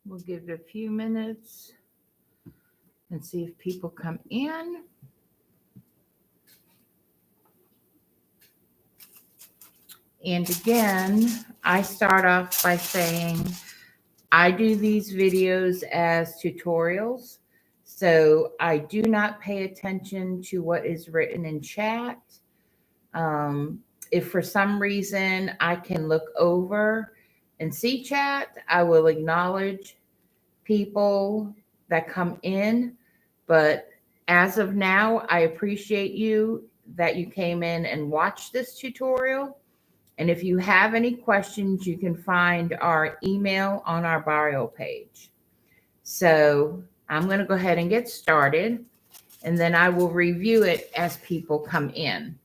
We'll give it a few minutes and see if people come in. And again, I start off by saying I do these videos as tutorials, so I do not pay attention to what is written in chat. If for some reason I can look over and see chat, I will acknowledge people that come in. But as of now, I appreciate you that you came in and watched this tutorial. And if you have any questions, you can find our email on our bio page. So I'm going to go ahead and get started, and then I will review it as people come in.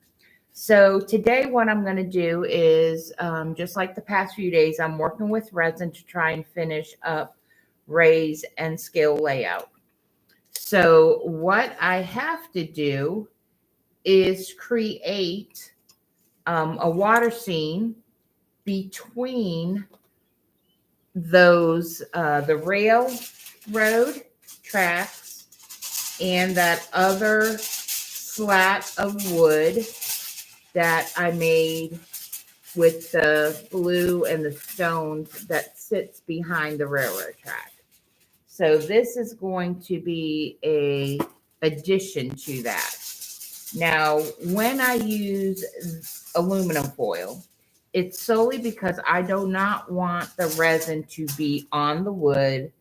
So today what I'm going to do is, just like the past few days, I'm working with resin to try and finish up raise and scale layout. So what I have to do is create a water scene between those, the railroad tracks and that other slat of wood that I made with the blue and the stones that sits behind the railroad track. So this is going to be a addition to that. Now, when I use aluminum foil, it's solely because I do not want the resin to be on the wood.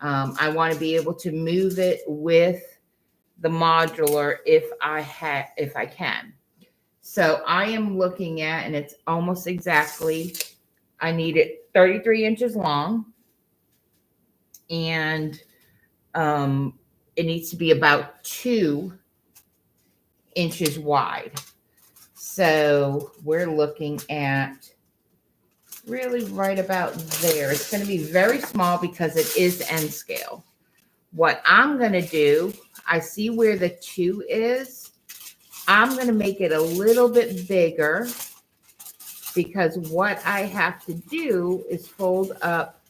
I want to be able to move it with the modular if I can. So I am looking at, and it's almost exactly, I need it 33 inches long, and it needs to be about 2 inches wide. So we're looking at really right about there. It's going to be very small because it is end scale. What I'm going to do, I see where the 2 is. I'm going to make it a little bit bigger because what I have to do is fold up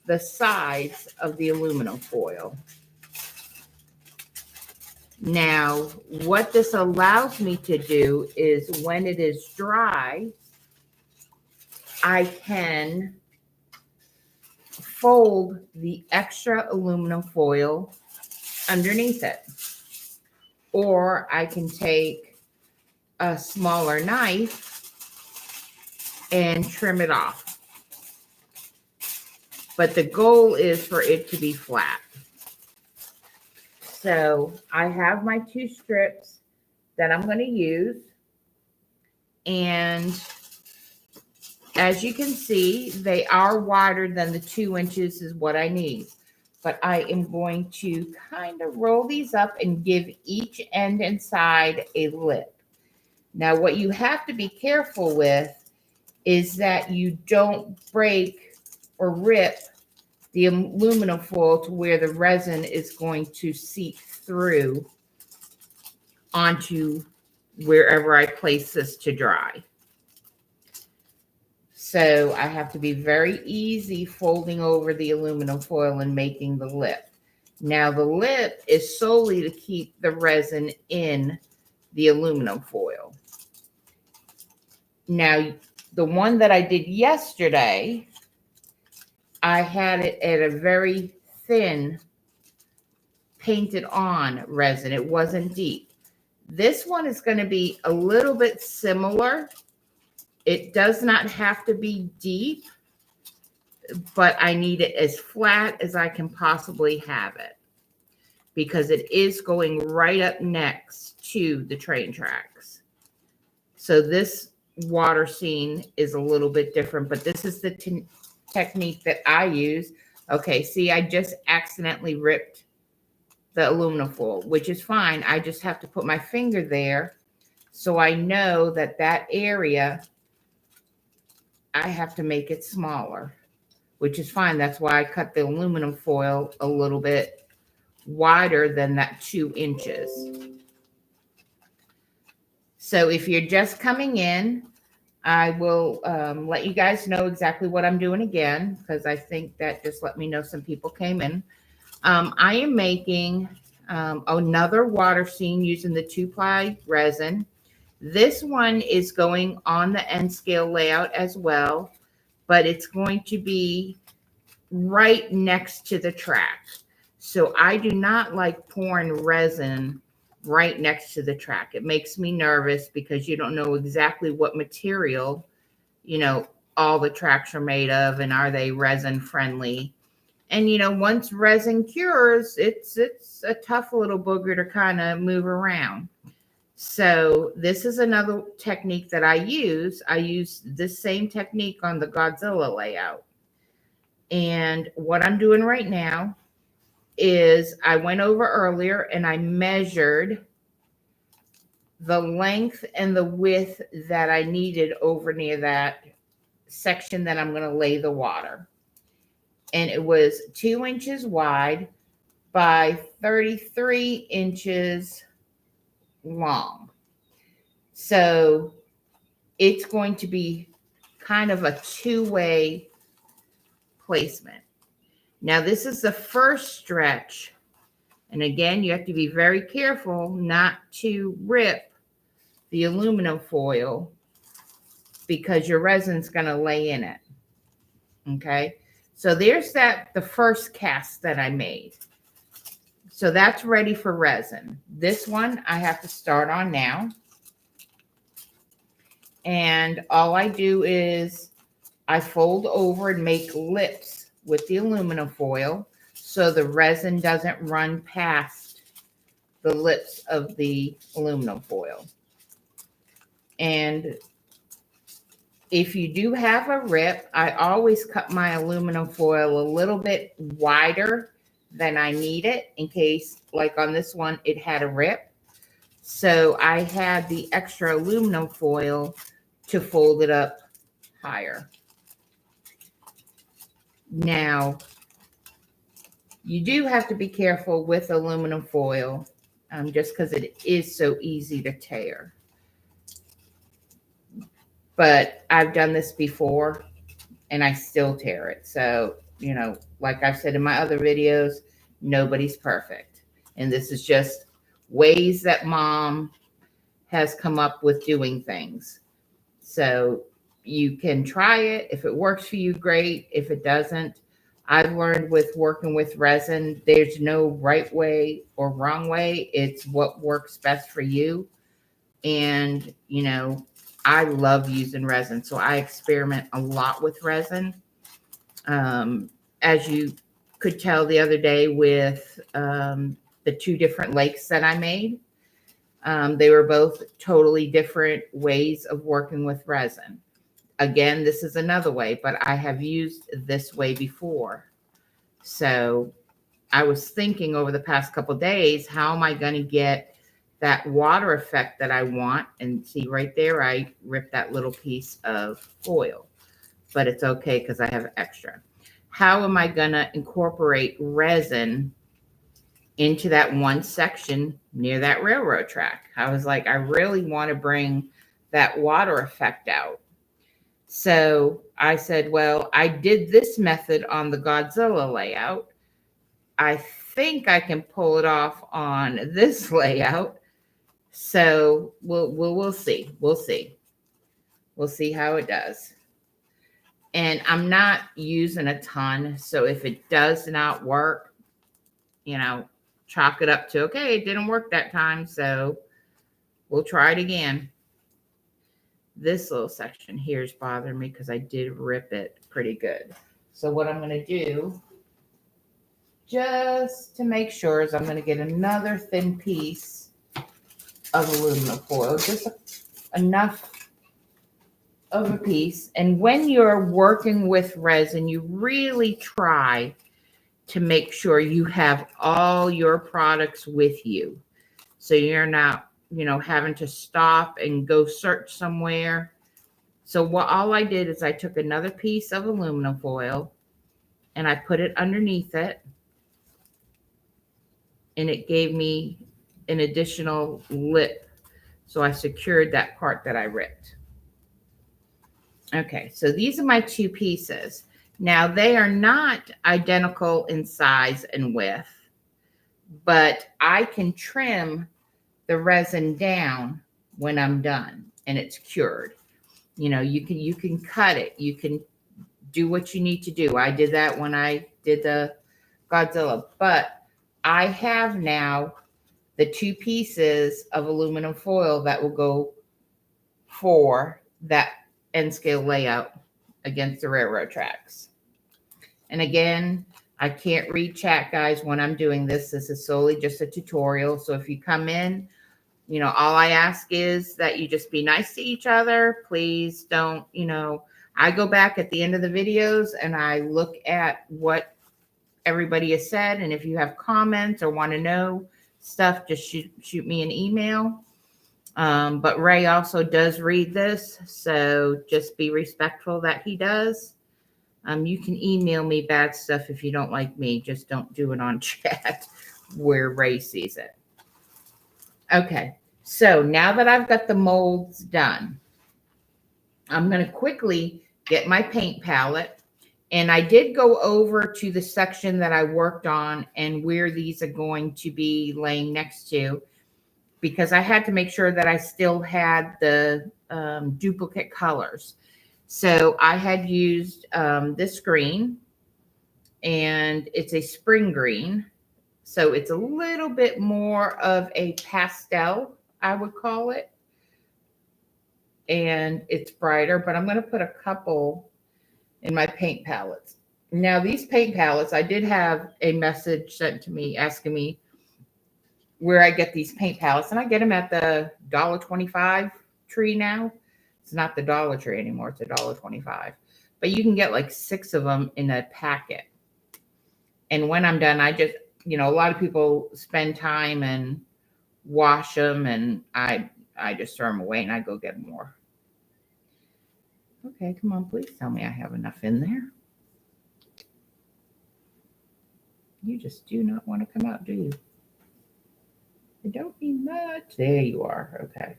the sides of the aluminum foil. Now, what this allows me to do is when it is dry, I can fold the extra aluminum foil underneath it. Or I can take a smaller knife and trim it off. But the goal is for it to be flat. So I have my 2 strips that I'm going to use. And as you can see, they are wider than the 2 inches is what I need. But I am going to kind of roll these up and give each end and side a lip. Now, what you have to be careful with is that you don't break or rip the aluminum foil to where the resin is going to seep through onto wherever I place this to dry. So I have to be very easy folding over the aluminum foil and making the lip. Now the lip is solely to keep the resin in the aluminum foil. Now the one that I did yesterday, I had it at a very thin painted on resin. It wasn't deep. This one is going to be a little bit similar. It does not have to be deep, but I need it as flat as I can possibly have it because it is going right up next to the train tracks. So this water scene is a little bit different, but this is the technique that I use. Okay, see, I just accidentally ripped the aluminum foil, which is fine. I just have to put my finger there so I know that that area, I have to make it smaller, which is fine. That's why I cut the aluminum foil a little bit wider than that 2 inches. So if you're just coming in, I will let you guys know exactly what I'm doing again, because I think that just let me know some people came in. I am making another water scene using the 2-ply resin. This one is going on the N scale layout as well, but it's going to be right next to the track. So I do not like pouring resin right next to the track. It makes me nervous because you don't know exactly what material, you know, all the tracks are made of, and are they resin friendly. And you know, once resin cures, it's a tough little booger to kind of move around. So this is another technique that I use. I use this same technique on the Godzilla layout. And what I'm doing right now is I went over earlier and I measured the length and the width that I needed over near that section that I'm going to lay the water. And it was 2 inches wide by 33 inches long. So it's going to be kind of a two-way placement. Now, this is the first stretch. And again, you have to be very careful not to rip the aluminum foil because your resin's going to lay in it. Okay. So there's the first cast that I made. So that's ready for resin. This one I have to start on now. And all I do is I fold over and make lips with the aluminum foil so the resin doesn't run past the lips of the aluminum foil. And if you do have a rip, I always cut my aluminum foil a little bit wider than I need it in case, like on this one, it had a rip. So I had the extra aluminum foil to fold it up higher. Now, you do have to be careful with aluminum foil just because it is so easy to tear. But I've done this before and I still tear it. So, you know, like I've said in my other videos, nobody's perfect. And this is just ways that mom has come up with doing things. So you can try it. If it works for you, great. If it doesn't, I've learned with working with resin, there's no right way or wrong way. It's what works best for you. And, you know, I love using resin, so I experiment a lot with resin. As you could tell the other day with the 2 different lakes that I made, they were both totally different ways of working with resin. Again, this is another way, but I have used this way before. So I was thinking over the past couple of days, how am I going to get that water effect that I want? And see right there, I ripped that little piece of foil, but it's okay because I have extra. How am I going to incorporate resin into that one section near that railroad track? I was like, I really want to bring that water effect out. So I said, well, I did this method on the Godzilla layout. I think I can pull it off on this layout. So we'll see. We'll see. We'll see how it does. And I'm not using a ton. So if it does not work, you know, chalk it up to, okay, it didn't work that time. So we'll try it again. This little section here is bothering me because I did rip it pretty good. So what I'm going to do, just to make sure, is I'm going to get another thin piece of aluminum foil, just enough of a piece. And when you're working with resin, you really try to make sure you have all your products with you. So you're not, you know, having to stop and go search somewhere. So all I did is I took another piece of aluminum foil and I put it underneath it. And it gave me an additional lip. So I secured that part that I ripped. Okay, so these are my two pieces. Now they are not identical in size and width, but I can trim the resin down when I'm done and it's cured. You know, you can cut it. You can do what you need to do. I did that when I did the Godzilla, but I have now the two pieces of aluminum foil that will go for that end scale layout against the railroad tracks. And again, I can't read chat, guys, when I'm doing this. This is solely just a tutorial. So if you come in, you know, all I ask is that you just be nice to each other. Please don't, you know, I go back at the end of the videos and I look at what everybody has said. And if you have comments or want to know stuff, just shoot me an email. But Ray also does read this, so just be respectful that he does. You can email me bad stuff if you don't like me. Just don't do it on chat where Ray sees it. Okay, so now that I've got the molds done, I'm going to quickly get my paint palette. And I did go over to the section that I worked on and where these are going to be laying next to, because I had to make sure that I still had the duplicate colors. So I had used this green, and it's a spring green. So it's a little bit more of a pastel, I would call it. And it's brighter, but I'm going to put a couple in my paint palettes. Now, these paint palettes, I did have a message sent to me asking me where I get these paint palettes, and I get them at the $1.25 tree now. It's not the Dollar Tree anymore. It's $1.25. But you can get like 6 of them in a packet. And when I'm done, I just, you know, a lot of people spend time and wash them, and I just throw them away and I go get more. Okay, come on, please tell me I have enough in there. You just do not want to come out, do you? I don't need much. There you are. Okay.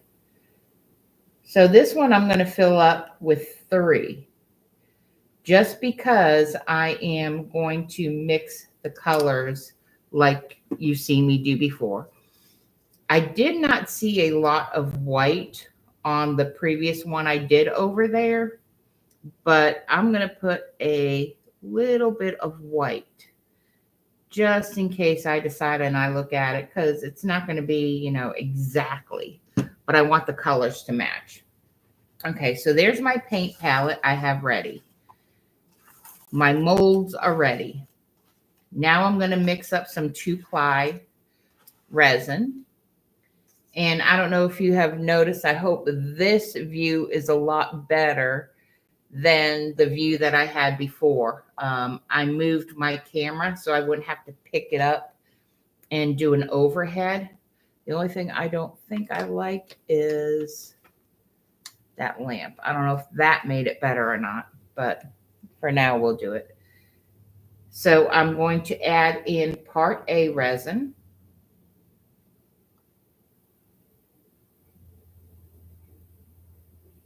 So this one I'm going to fill up with 3, just because I am going to mix the colors like you've seen me do before. I did not see a lot of white on the previous one I did over there, but I'm going to put a little bit of white just in case I decide and I look at it, because it's not going to be, you know, exactly, but I want the colors to match. Okay, so there's my paint palette I have ready. My molds are ready. Now I'm going to mix up some 2-ply resin. And I don't know if you have noticed, I hope this view is a lot better than the view that I had before. I moved my camera so I wouldn't have to pick it up and do an overhead. The only thing I don't think I like is that lamp. I don't know if that made it better or not, but for now we'll do it. So I'm going to add in part A resin.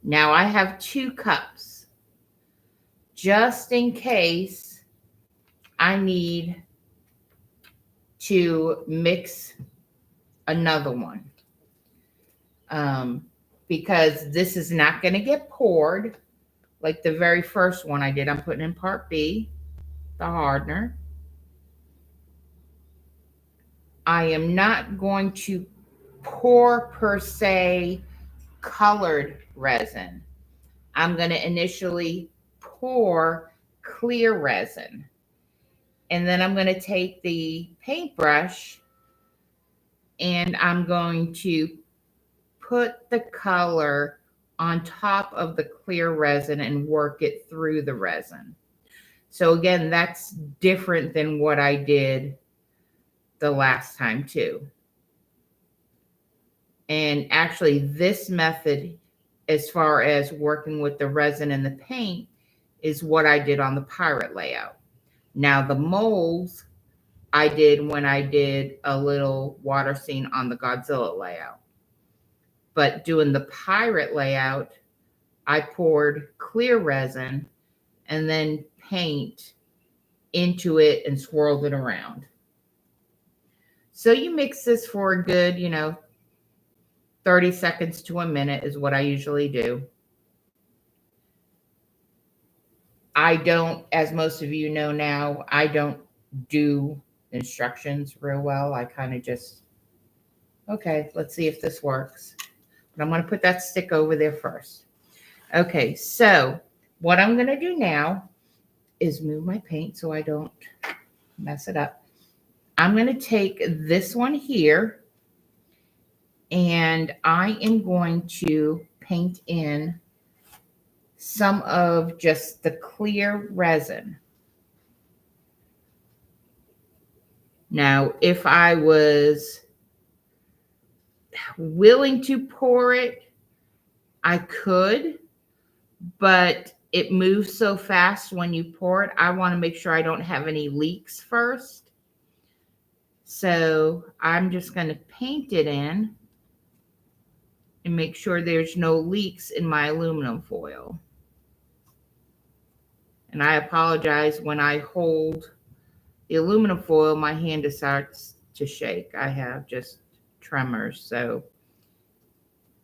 Now I have 2 cups, just in case I need to mix another one. Because this is not going to get poured like the very first one I did. I'm putting in part B, the hardener. I am not going to pour per se colored resin. I'm going to initially pour clear resin. And then I'm going to take the paintbrush and I'm going to put the color on top of the clear resin and work it through the resin. So again, that's different than what I did the last time too. And actually this method, as far as working with the resin and the paint, is what I did on the pirate layout. Now the molds I did when I did a little water scene on the Godzilla layout. But doing the pirate layout, I poured clear resin and then paint into it and swirled it around. So you mix this for a good, 30 seconds to a minute is what I usually do. I don't, as most of you know now, I don't do instructions real well. I kind of just, okay, let's see if this works. But I'm going to put that stick over there first. Okay, so what I'm going to do now is move my paint so I don't mess it up. I'm going to take this one here and I am going to paint in some of just the clear resin. Now, if I was willing to pour it, I could, but it moves so fast when you pour it. I want to make sure I don't have any leaks first. So I'm just going to paint it in and make sure there's no leaks in my aluminum foil. And I apologize, when I hold the aluminum foil, my hand starts to shake. I have just tremors, so,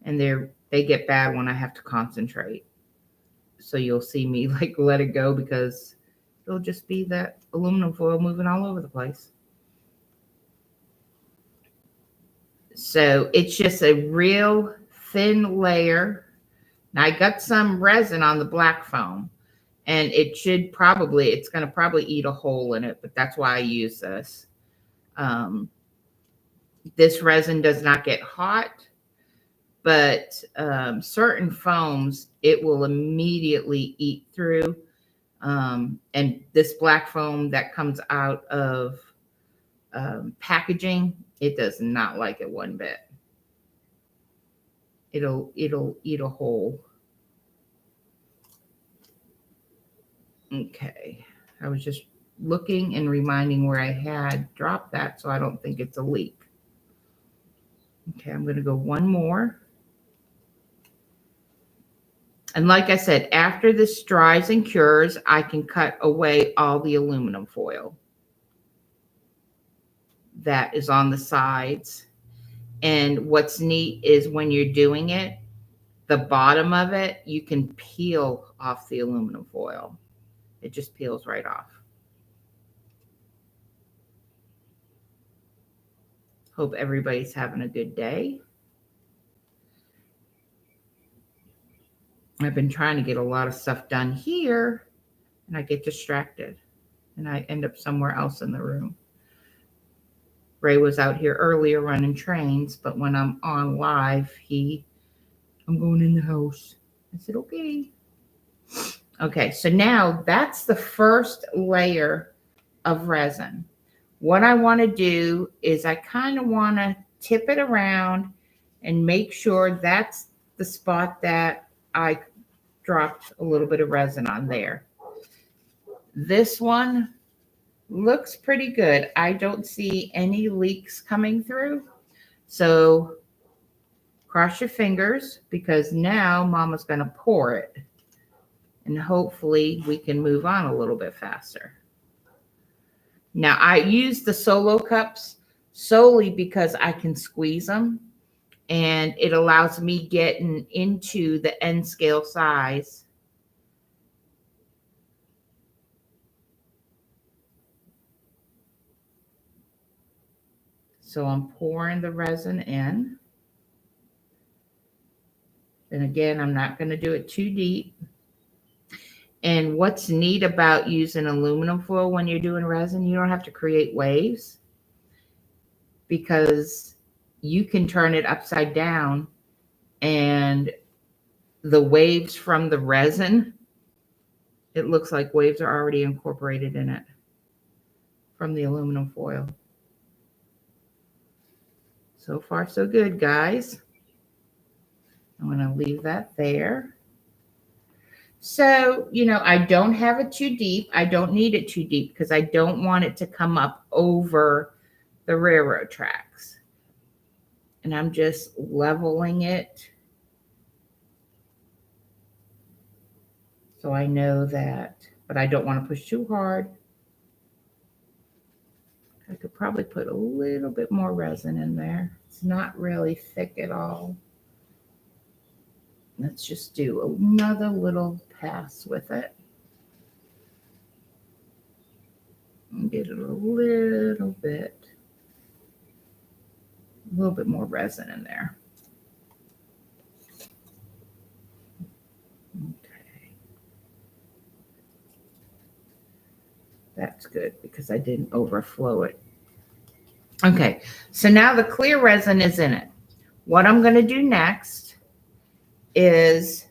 and they get bad when I have to concentrate. So you'll see me like let it go because it'll just be that aluminum foil moving all over the place. So it's just a real thin layer. Now I got some resin on the black foam, and it's going to probably eat a hole in it, but that's why I use this. This resin does not get hot, but certain foams, it will immediately eat through. And this black foam that comes out of packaging, it does not like it one bit. It'll eat a hole. Okay, I was just looking and reminding where I had dropped that so I don't think it's a leak. Okay, I'm going to go one more. And like I said, after this dries and cures, I can cut away all the aluminum foil that is on the sides. And what's neat is when you're doing it, the bottom of it, you can peel off the aluminum foil. It just peels right off. Hope everybody's having a good day. I've been trying to get a lot of stuff done here, and I get distracted, and I end up somewhere else in the room. Ray was out here earlier running trains, but when I'm on live, I'm going in the house. I said, okay. Okay, so now that's the first layer of resin. What I want to do is I kind of want to tip it around and make sure that's the spot that I dropped a little bit of resin on there. This one looks pretty good. I don't see any leaks coming through. So cross your fingers, because now Mama's going to pour it. And hopefully we can move on a little bit faster. Now I use the solo cups solely because I can squeeze them, and it allows me getting into the end scale size. So I'm pouring the resin in. And again, I'm not going to do it too deep. And what's neat about using aluminum foil when you're doing resin, you don't have to create waves, because you can turn it upside down and the waves from the resin, it looks like waves are already incorporated in it from the aluminum foil. So far, so good, guys. I'm going to leave that there. So, I don't have it too deep. I don't need it too deep because I don't want it to come up over the railroad tracks. And I'm just leveling it So I know that, but I don't want to push too hard. I could probably put a little bit more resin in there. It's not really thick at all. Let's just do another little pass with it. And get it a little bit more resin in there. Okay. That's good because I didn't overflow it. Okay, so now the clear resin is in it. What I'm going to do next is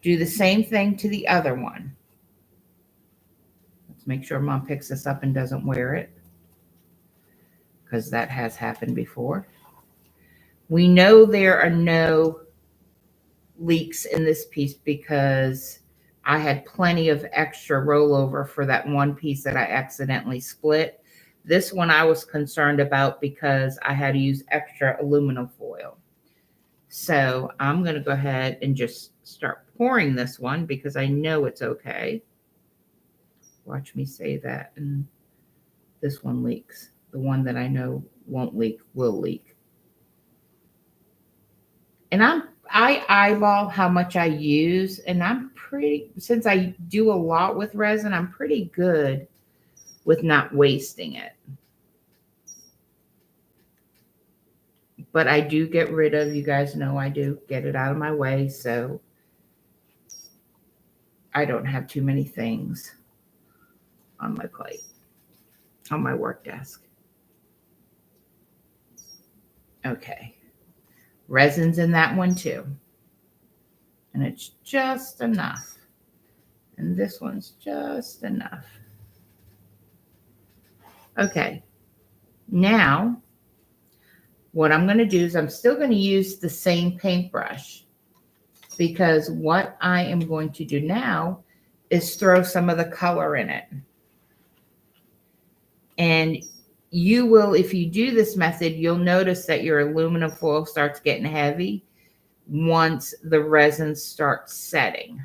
do the same thing to the other one. Let's make sure Mom picks this up and doesn't wear it, because that has happened before. We know there are no leaks in this piece because I had plenty of extra rollover for that one piece that I accidentally split. This one I was concerned about because I had to use extra aluminum foil. So I'm going to go ahead and just start pouring this one because I know it's okay. Watch me say that. And this one leaks. The one that I know won't leak will leak. And I eyeball how much I use, and I'm pretty, since I do a lot with resin, I'm pretty good with not wasting it. But I do get rid of, you guys know I do get it out of my way, so I don't have too many things on my plate, on my work desk. Okay. Resin's in that one too. And it's just enough. And this one's just enough. Okay. Now, what I'm going to do is I'm still going to use the same paintbrush, because what I am going to do now is throw some of the color in it. And you will, if you do this method, you'll notice that your aluminum foil starts getting heavy once the resin starts setting.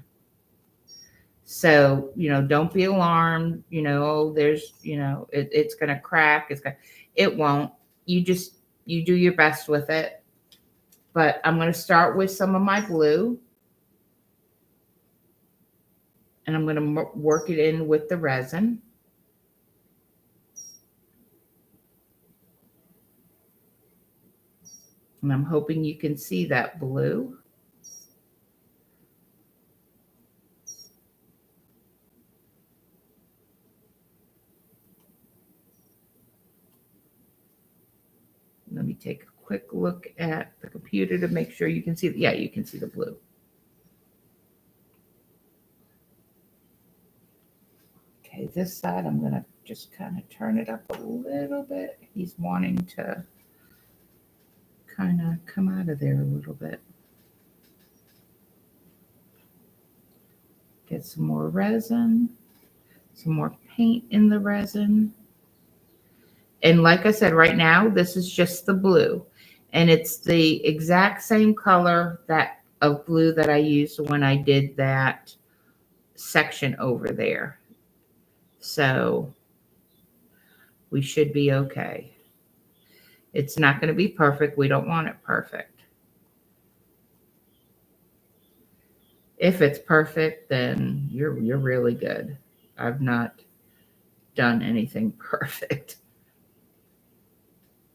So, don't be alarmed, oh, there's, it's going to crack. It won't. You do your best with it. But I'm going to start with some of my blue. And I'm going to work it in with the resin. And I'm hoping you can see that blue. Let me take a quick look at the computer to make sure you can see. Yeah, you can see the blue. Okay, this side, I'm going to just kind of turn it up a little bit. He's wanting to kind of come out of there a little bit. Get some more resin, some more paint in the resin. And like I said, right now, this is just the blue. And it's the exact same color of blue that I used when I did that section over there. So we should be okay. It's not going to be perfect. We don't want it perfect. If it's perfect, then you're really good. I've not done anything perfect.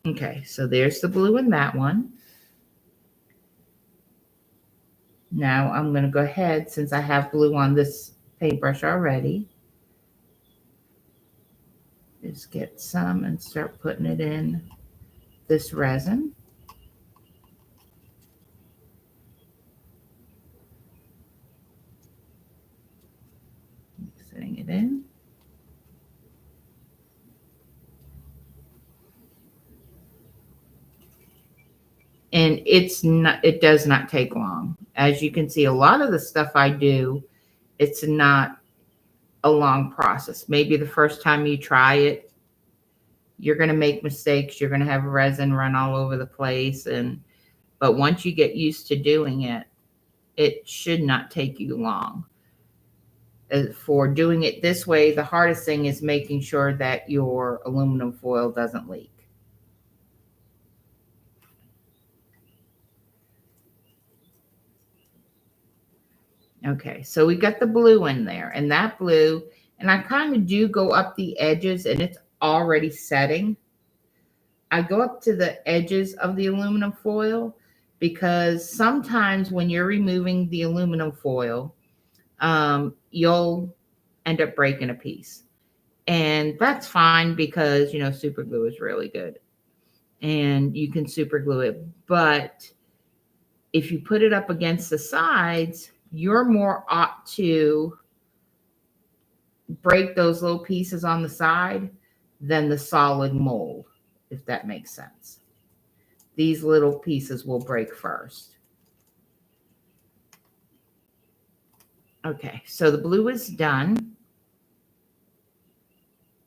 Okay, so there's the blue in that one. Now I'm going to go ahead, since I have blue on this paintbrush already, just get some and start putting it in this resin. Mixing it in. And it does not take long. As you can see, a lot of the stuff I do, it's not a long process. Maybe the first time you try it, you're going to make mistakes. You're going to have resin run all over the place. But once you get used to doing it, it should not take you long. For doing it this way, the hardest thing is making sure that your aluminum foil doesn't leak. Okay, so we got the blue in there, and that blue, and I kind of do go up the edges, and it's already setting. I go up to the edges of the aluminum foil because sometimes when you're removing the aluminum foil, you'll end up breaking a piece. And that's fine because, you know, super glue is really good and you can super glue it. But if you put it up against the sides, you're more apt to break those little pieces on the side than the solid mold, if that makes sense. These little pieces will break first. Okay, so the blue is done.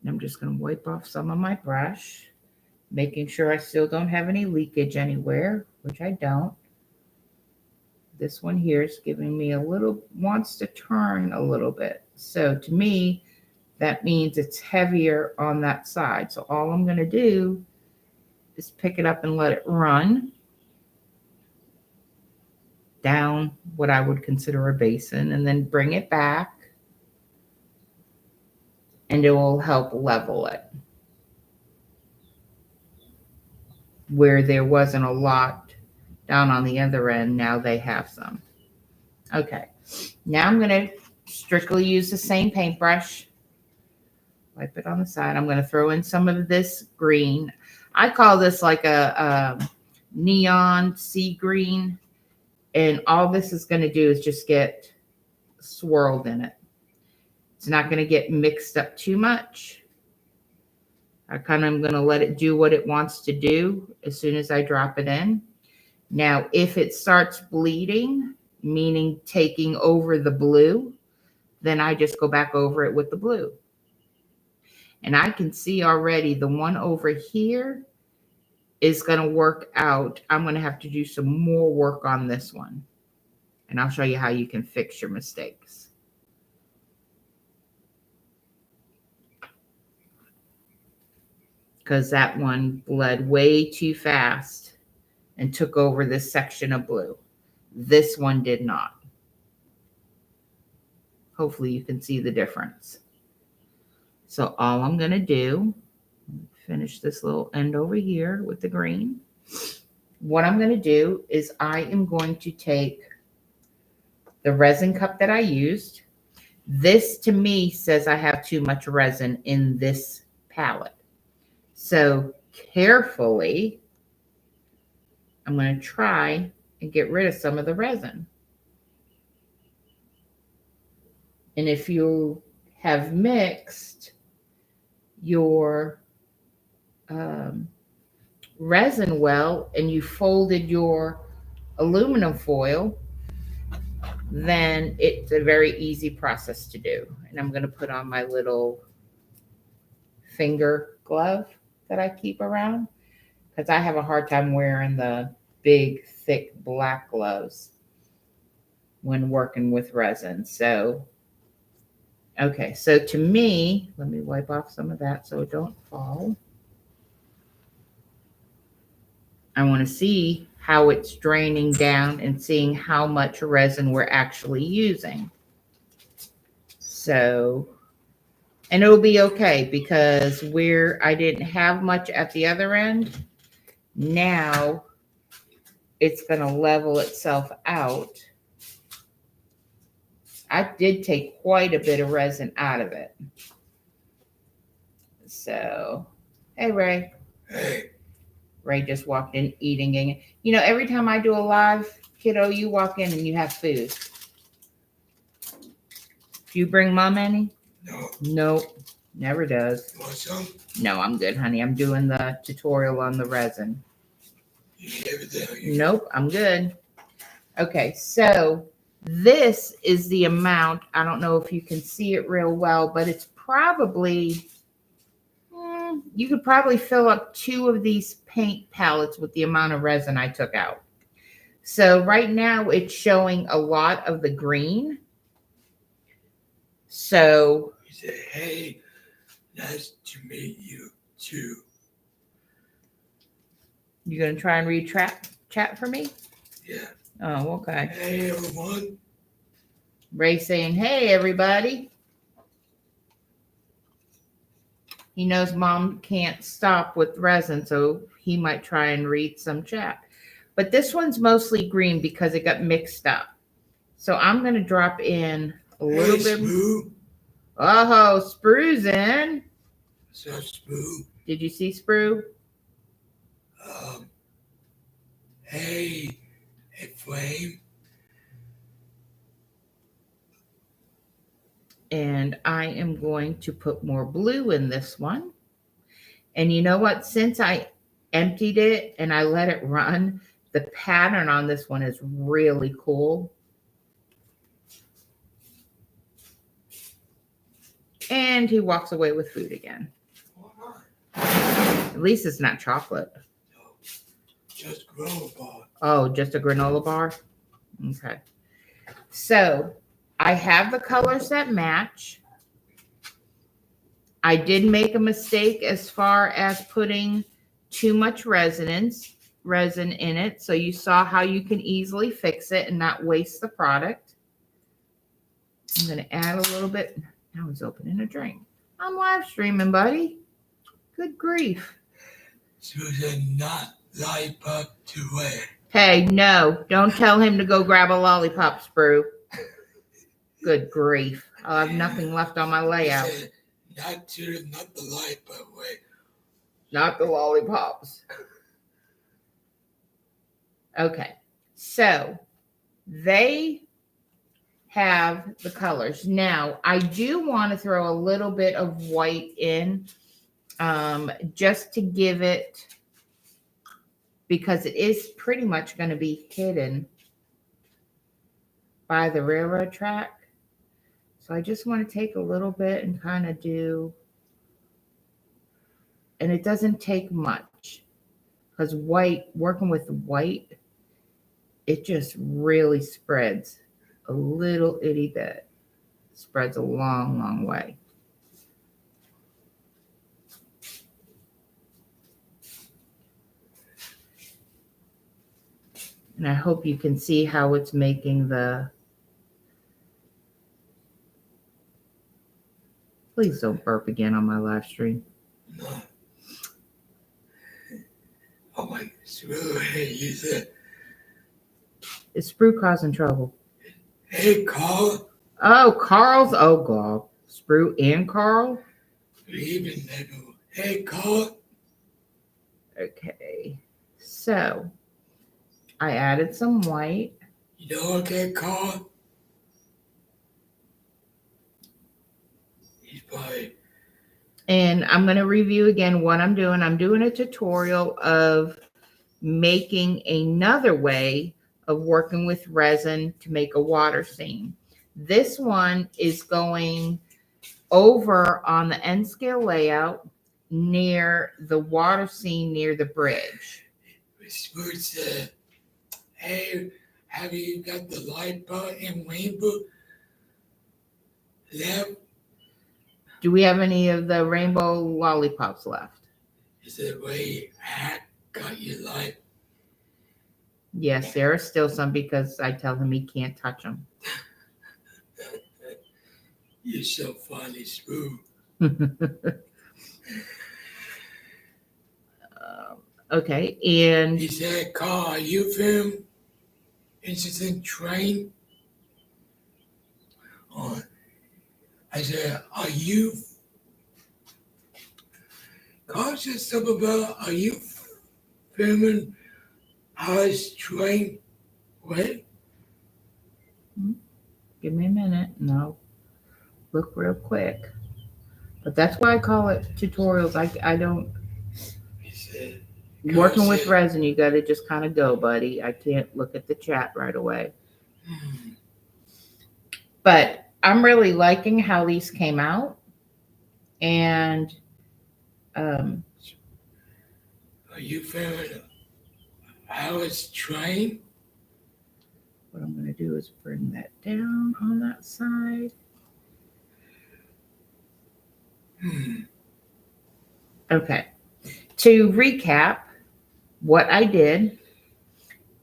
I'm just going to wipe off some of my brush, making sure I still don't have any leakage anywhere, which I don't. This one here is giving me a little, wants to turn a little bit. So to me, that means it's heavier on that side. So all I'm going to do is pick it up and let it run down what I would consider a basin, and then bring it back, and it will help level it. Where there wasn't a lot down on the other end, now they have some. Okay, now I'm going to strictly use the same paintbrush. Wipe it on the side. I'm going to throw in some of this green. I call this like a neon sea green. And all this is going to do is just get swirled in it. It's not going to get mixed up too much. I kind of am going to let it do what it wants to do as soon as I drop it in. Now, if it starts bleeding, meaning taking over the blue, then I just go back over it with the blue. And I can see already the one over here is going to work out. I'm going to have to do some more work on this one. And I'll show you how you can fix your mistakes. Because that one bled way too fast and took over this section of blue. This one did not. Hopefully you can see the difference. So all I'm going to do, finish this little end over here with the green. What I'm going to do is I am going to take the resin cup that I used. This to me says I have too much resin in this palette. So carefully, I'm going to try and get rid of some of the resin. And if you have mixed your resin well and you folded your aluminum foil, then it's a very easy process to do. And I'm going to put on my little finger glove that I keep around because I have a hard time wearing the big, thick black gloves when working with resin. So, okay, so to me, let me wipe off some of that so it don't fall. I want to see how it's draining down and seeing how much resin we're actually using. So, and it'll be okay because I didn't have much at the other end. Now it's going to level itself out. I did take quite a bit of resin out of it. So, hey, Ray. Hey. Ray just walked in eating. You know, every time I do a live, kiddo, you walk in and you have food. Do you bring mom any? No. Nope. Never does. You want some? No, I'm good, honey. I'm doing the tutorial on the resin. You need everything. Nope, I'm good. Okay, so this is the amount. I don't know if you can see it real well, but it's probably, you could probably fill up 2 of these paint palettes with the amount of resin I took out. So right now it's showing a lot of the green. So He said, hey, nice to meet you too. you gonna try and read chat for me? Yeah. Oh, okay. Hey, everyone. Ray saying, hey, everybody. He knows mom can't stop with resin, so he might try and read some chat. But this one's mostly green because it got mixed up. So I'm going to drop in a little bit. Spoo. Oh, Sprue's in. What's up, Spoo? Did you see Sprue? Hey, Flame. And I am going to put more blue in this one. And you know what? Since I emptied it and I let it run, the pattern on this one is really cool. And he walks away with food again. At least it's not chocolate. No, just granola bar. Oh, just a granola bar? Okay. So I have the colors that match. I did make a mistake as far as putting too much resin in it. So you saw how you can easily fix it and not waste the product. I'm going to add a little bit. Now he's opening a drink. I'm live streaming, buddy. Good grief. Susan, not lollipop to wear. Hey, no, don't tell him to go grab a lollipop, Sprue. Good grief. I'll have nothing left on my layout. Said, not the lollipop way. Not the lollipops. Okay, so they have the colors. Now, I do want to throw a little bit of white in just to give it, because it is pretty much going to be hidden by the railroad track. So I just want to take a little bit and kind of do, and it doesn't take much because working with white, it just really spreads a little itty bit. Spreads a long, long way. And I hope you can see how it's making the, please don't burp again on my live stream. No. Oh my, Sprue, hey, you said, Is Sprue causing trouble? hey, Carl. Oh, Carl's, oh God. Sprue and Carl? Even neighbor. Hey, Carl. Okay, so I added some white. You know okay, Carl? He's probably. And I'm going to review again what I'm doing. I'm doing a tutorial of making another way of working with resin to make a water stain. This one is going over on the end scale layout near the water scene near the bridge. Sprue said, hey, have you got the light bar and rainbow left? Do we have any of the rainbow lollipops left? He said, wait, I got your light. Yes, there are still some because I tell him he can't touch them. You're so funny, Sprue. Okay, and He said, Carl, are you film interesting train? I said, are you? Carl said something about, are you filming Howard's train? What? give me a minute. No, look real quick. But that's why I call it tutorials. I don't. He said, Working with resin, you got to just kind of go, buddy. I can't look at the chat right away. But I'm really liking how these came out. And are you filming Howard's train? what I'm going to do is bring that down on that side. Okay. To recap, what I did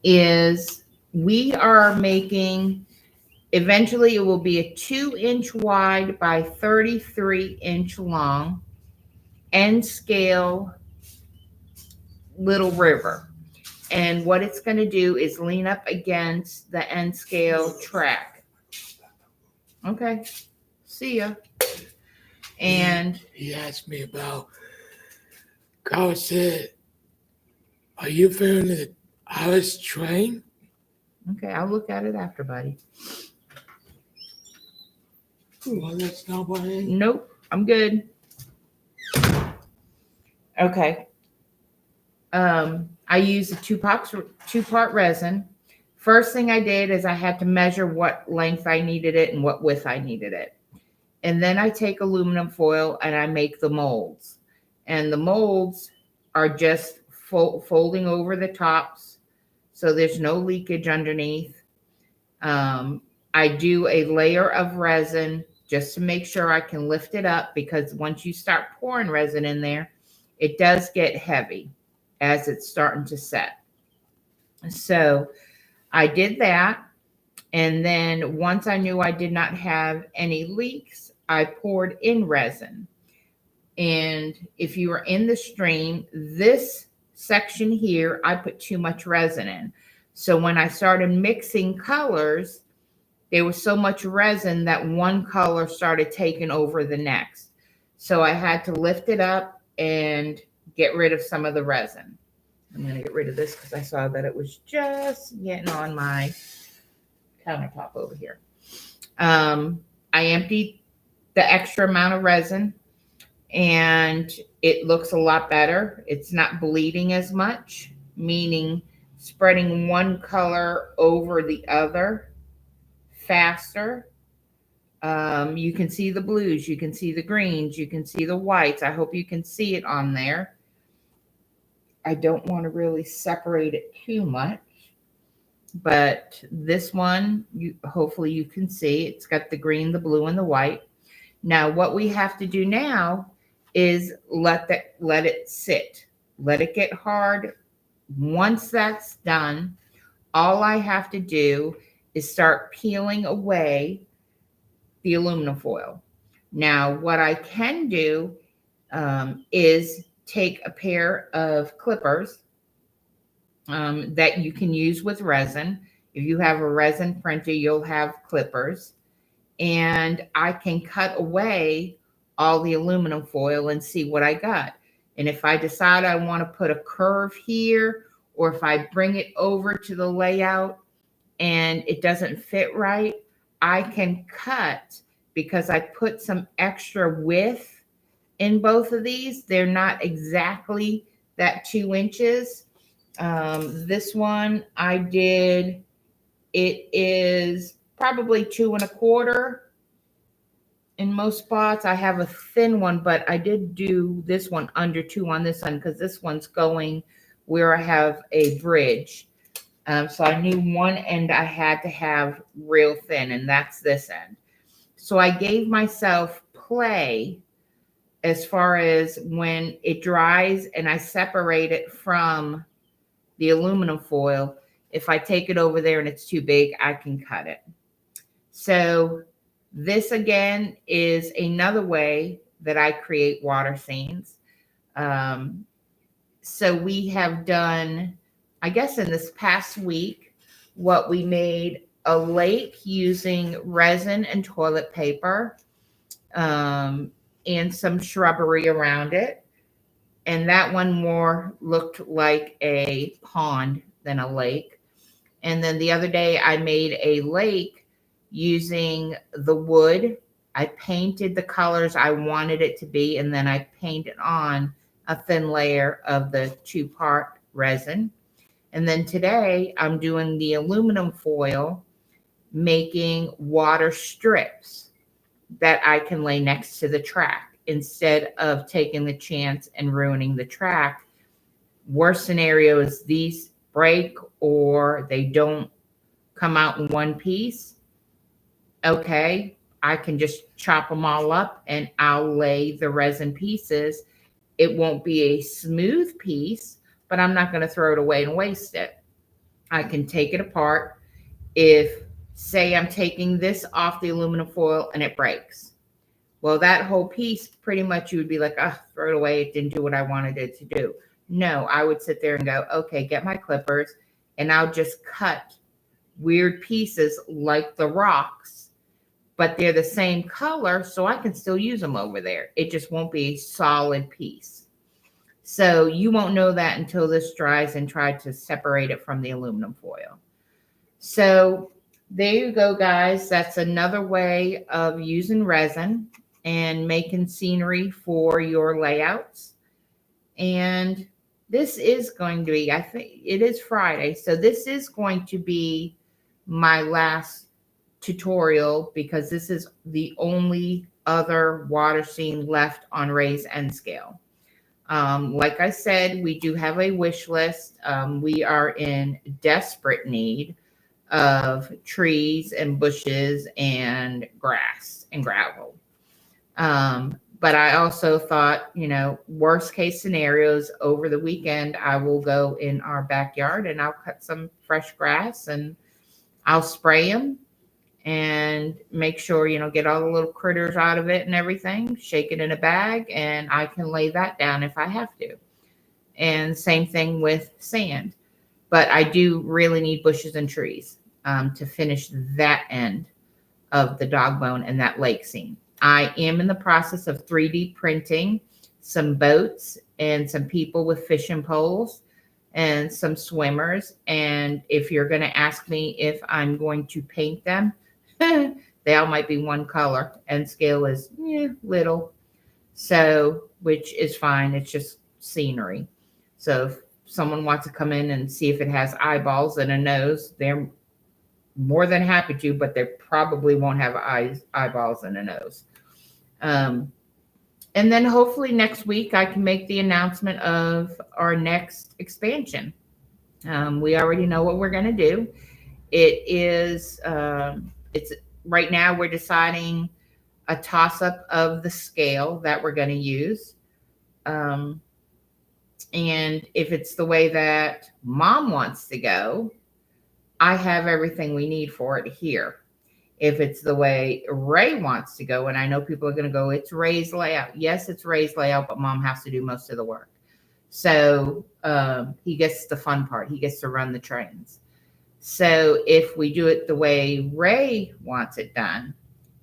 is we are making, eventually it will be a 2-inch wide by 33-inch long end scale little river. And what it's going to do is lean up against the end scale track. Okay. See ya. And he asked me about, Carl said, are you feeling the Alice train? okay, I'll look at it after, buddy. Well, that's not what I... Nope, I'm good. Okay. I used a two-part resin. First thing I did is I had to measure what length I needed it and what width I needed it. And then I take aluminum foil and I make the molds. And the molds are just folding over the tops so there's no leakage underneath. I do a layer of resin just to make sure I can lift it up, because once you start pouring resin in there, it does get heavy as it's starting to set. So I did that. And then once I knew I did not have any leaks, I poured in resin. And if you were in the stream, this section here, I put too much resin in. So when I started mixing colors, there was so much resin that one color started taking over the next. So I had to lift it up and get rid of some of the resin. I'm going to get rid of this because I saw that it was just getting on my countertop over here. I emptied the extra amount of resin and it looks a lot better. It's not bleeding as much, meaning spreading one color over the other faster. You can see the blues, you can see the greens, you can see the whites. I hope you can see it on there. I don't want to really separate it too much, but this one, hopefully you can see. It's got the green, the blue, and the white. Now, what we have to do now is let it sit. Let it get hard. Once that's done, all I have to do is start peeling away the aluminum foil. Now, what I can do is take a pair of clippers that you can use with resin. If you have a resin printer, you'll have clippers. And I can cut away all the aluminum foil and see what I got. And if I decide I want to put a curve here, or if I bring it over to the layout and it doesn't fit right, I can cut, because I put some extra width in both of these. They're not exactly that 2 inches. This one I did, it is probably 2.25. In most spots, I have a thin one, but I did do this one under 2 on this one because this one's going where I have a bridge. So I knew one end I had to have real thin, and that's this end. So I gave myself play as far as when it dries and I separate it from the aluminum foil. If I take it over there and it's too big, I can cut it. So this again is another way that I create water scenes. So we have done, I guess in this past week, what we made a lake using resin and toilet paper, and some shrubbery around it. And that one more looked like a pond than a lake. And then the other day I made a lake using the wood. I painted the colors I wanted it to be, and then I painted on a thin layer of the 2-part resin. And then today I'm doing the aluminum foil, making water strips that I can lay next to the track instead of taking the chance and ruining the track. Worst scenario is these break or they don't come out in one piece. Okay, I can just chop them all up and I'll lay the resin pieces. It won't be a smooth piece, but I'm not going to throw it away and waste it. I can take it apart. If, say, I'm taking this off the aluminum foil and it breaks, well, that whole piece, pretty much you would be like, oh, throw it away. It didn't do what I wanted it to do. No, I would sit there and go, okay, get my clippers and I'll just cut weird pieces like the rocks, but they're the same color, so I can still use them over there. It just won't be a solid piece. So you won't know that until this dries and try to separate it from the aluminum foil. So there you go, guys. That's another way of using resin and making scenery for your layouts. And this is going to be, I think it is Friday, so this is going to be my last tutorial because this is the only other water scene left on Raise N Scale. Like I said, we do have a wish list. We are in desperate need of trees and bushes and grass and gravel. But I also thought, worst case scenarios over the weekend, I will go in our backyard and I'll cut some fresh grass and I'll spray them and make sure, get all the little critters out of it and everything, shake it in a bag, and I can lay that down if I have to. And same thing with sand. But I do really need bushes and trees to finish that end of the dog bone and that lake scene. I am in the process of 3D printing some boats and some people with fishing poles and some swimmers. And if you're going to ask me if I'm going to paint them, they all might be one color, and scale is little. So, which is fine. It's just scenery. So if someone wants to come in and see if it has eyeballs and a nose, they're more than happy to, but they probably won't have eyeballs and a nose. And then hopefully next week I can make the announcement of our next expansion. We already know what we're going to do. It is, it's right now we're deciding a toss up of the scale that we're going to use. And if it's the way that Mom wants to go, I have everything we need for it here. If it's the way Ray wants to go, and I know people are going to go, it's Ray's layout. Yes, it's Ray's layout, but Mom has to do most of the work. So he gets the fun part. He gets to run the trains. So if we do it the way Ray wants it done,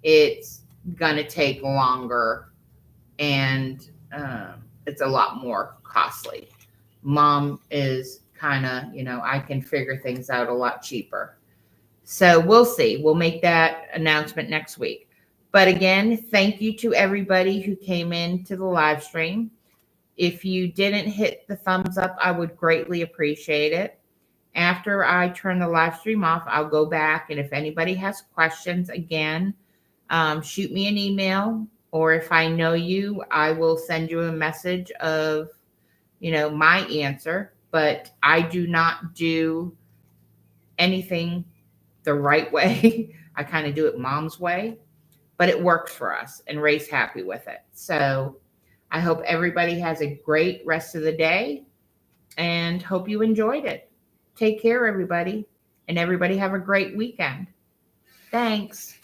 it's going to take longer and it's a lot more costly. Mom is kind of, I can figure things out a lot cheaper. So we'll see. We'll make that announcement next week. But again, thank you to everybody who came in to the live stream. If you didn't hit the thumbs up, I would greatly appreciate it. After I turn the live stream off, I'll go back. And if anybody has questions, again, shoot me an email. Or if I know you, I will send you a message of, my answer. But I do not do anything the right way. I kind of do it Mom's way, but it works for us and Ray's happy with it. So I hope everybody has a great rest of the day and hope you enjoyed it. Take care, everybody, and everybody have a great weekend. Thanks.